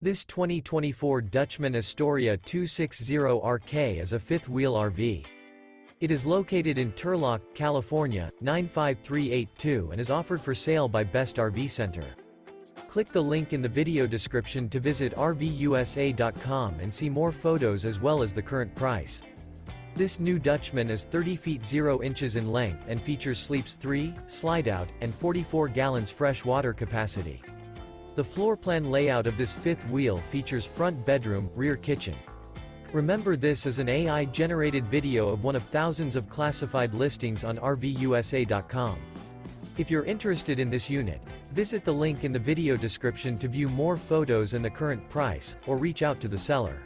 This 2024 Dutchmen Astoria 260RK is a fifth-wheel RV. It is located in Turlock, California, 95382 and is offered for sale by Best RV Center. Click the link in the video description to visit RVUSA.com and see more photos as well as the current price. This new Dutchman is 30 feet 0 inches in length and features sleeps 3, slide-out, and 44 gallons fresh water capacity. The floor plan layout of this fifth wheel features front bedroom, rear kitchen. Remember, this is an AI-generated video of one of thousands of classified listings on RVUSA.com. If you're interested in this unit, visit the link in the video description to view more photos and the current price, or reach out to the seller.